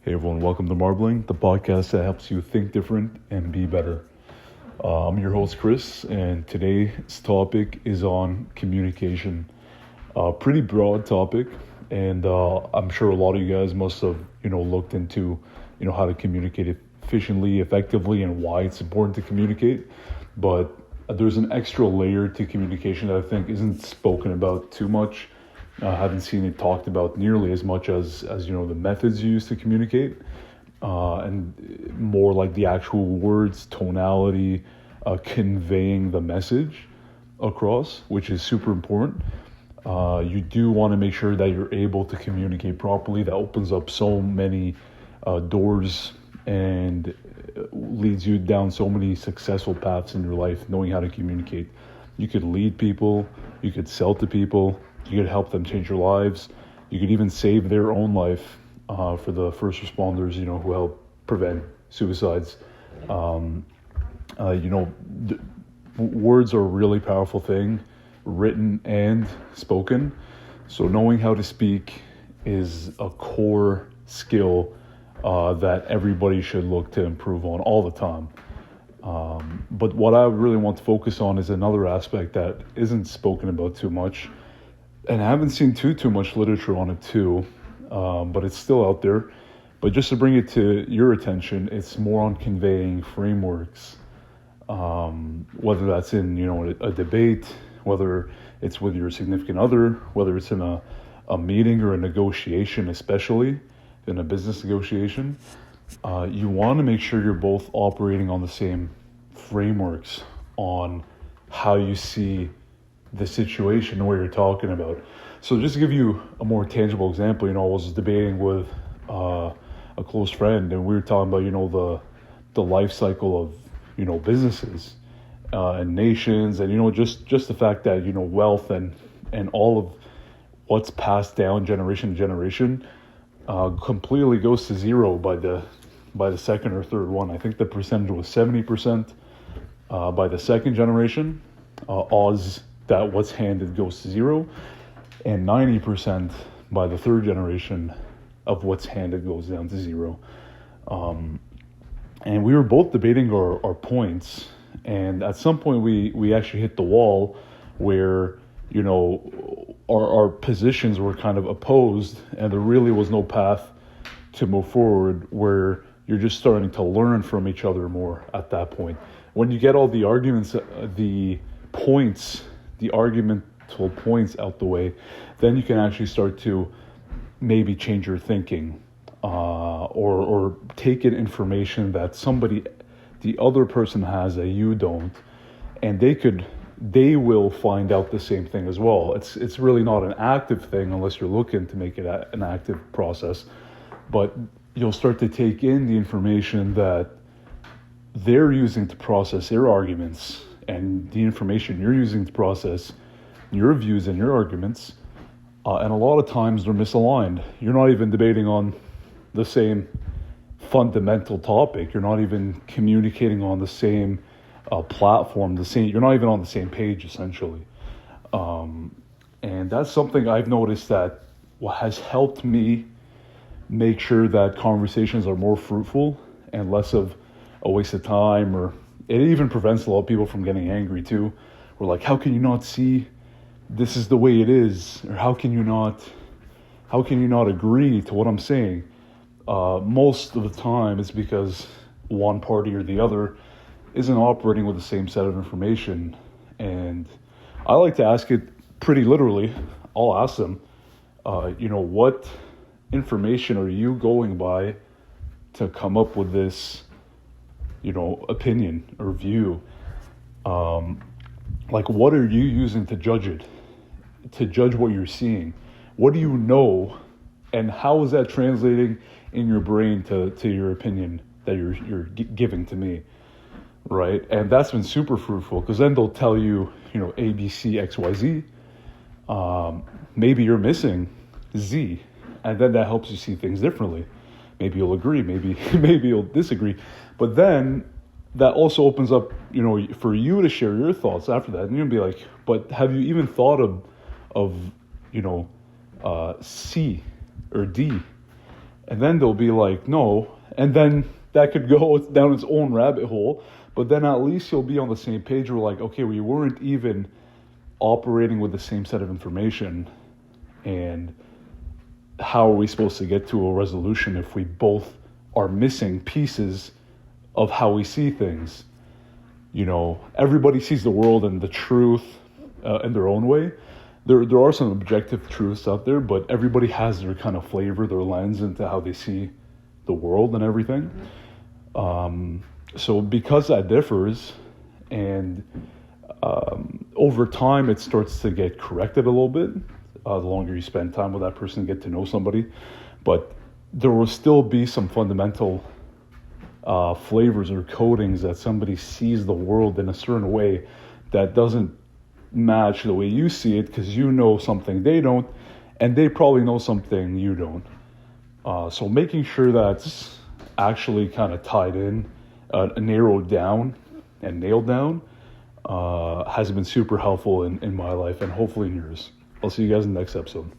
Hey everyone, welcome to Marbling, the podcast that helps you think different and be better. I'm your host Chris, and today's topic is on communication. Pretty broad topic, and I'm sure a lot of you guys must have, looked into, how to communicate efficiently, effectively, and why it's important to communicate. But there's an extra layer to communication that I think isn't spoken about too much. I haven't seen it talked about nearly as much as the methods used to communicate, and more like the actual words, tonality, conveying the message across, which is super important. You do want to make sure that you're able to communicate properly. That opens up so many doors and leads you down so many successful paths in your life, knowing how to communicate. You could lead people, you could sell to people, you could help them change their lives. You could even save their own life for the first responders, who help prevent suicides. Words are a really powerful thing, written and spoken. So knowing how to speak is a core skill that everybody should look to improve on all the time. But what I really want to focus on is another aspect that isn't spoken about too much. And I haven't seen too much literature on it too, but it's still out there. But just to bring it to your attention, it's more on conveying frameworks, whether that's in a debate, whether it's with your significant other, whether it's in a meeting or a negotiation, especially in a business negotiation. You want to make sure you're both operating on the same frameworks on how you see the situation where you're talking about. So just to give you a more tangible example, I was debating with a close friend, and we were talking about the life cycle of businesses and nations, and just the fact that wealth and all of what's passed down generation to generation completely goes to zero by the second or third one. I think the percentage was 70% by the second generation. Odds that what's handed goes to zero, and 90% by the third generation of what's handed goes down to zero. And we were both debating our points, and at some point we actually hit the wall where our positions were kind of opposed, and there really was no path to move forward, where you're just starting to learn from each other more at that point. When you get all the arguments, the argumental points out the way, then you can actually start to maybe change your thinking, or take in information that the other person has that you don't, and they will find out the same thing as well. It's really not an active thing unless you're looking to make it an active process, but you'll start to take in the information that they're using to process their arguments, and the information you're using to process your views and your arguments. And a lot of times they're misaligned. You're not even debating on the same fundamental topic. You're not even communicating on the same platform. You're not even on the same page, essentially. And that's something I've noticed that has helped me make sure that conversations are more fruitful and less of a waste of time, or it even prevents a lot of people from getting angry too. We're like, how can you not see this is the way it is? Or how can you not agree to what I'm saying? Most of the time it's because one party or the other isn't operating with the same set of information. And I like to ask it pretty literally. I'll ask them, what information are you going by to come up with this opinion or view? Like, what are you using to judge it, to judge what you're seeing? What do you know, and how is that translating in your brain to your opinion that you're giving to me, right? And that's been super fruitful, because then they'll tell you, A, B, C, X, Y, Z. Maybe you're missing Z, and then that helps you see things differently. Maybe you'll agree, maybe you'll disagree, but then that also opens up, for you to share your thoughts after that, and you'll be like, but have you even thought of C or D? And then they'll be like, no. And then that could go down its own rabbit hole. But then at least you'll be on the same page. We're like, okay, we weren't even operating with the same set of information. And how are we supposed to get to a resolution if we both are missing pieces of how we see things? You know, everybody sees the world and the truth in their own way. There are some objective truths out there, but everybody has their kind of flavor, their lens into how they see the world and everything. So because that differs, and over time it starts to get corrected a little bit, the longer you spend time with that person and get to know somebody. But there will still be some fundamental flavors or codings that somebody sees the world in a certain way that doesn't match the way you see it, because you know something they don't, and they probably know something you don't. So making sure that's actually kind of tied in, narrowed down, and nailed down has been super helpful in my life, and hopefully in yours. I'll see you guys in the next episode.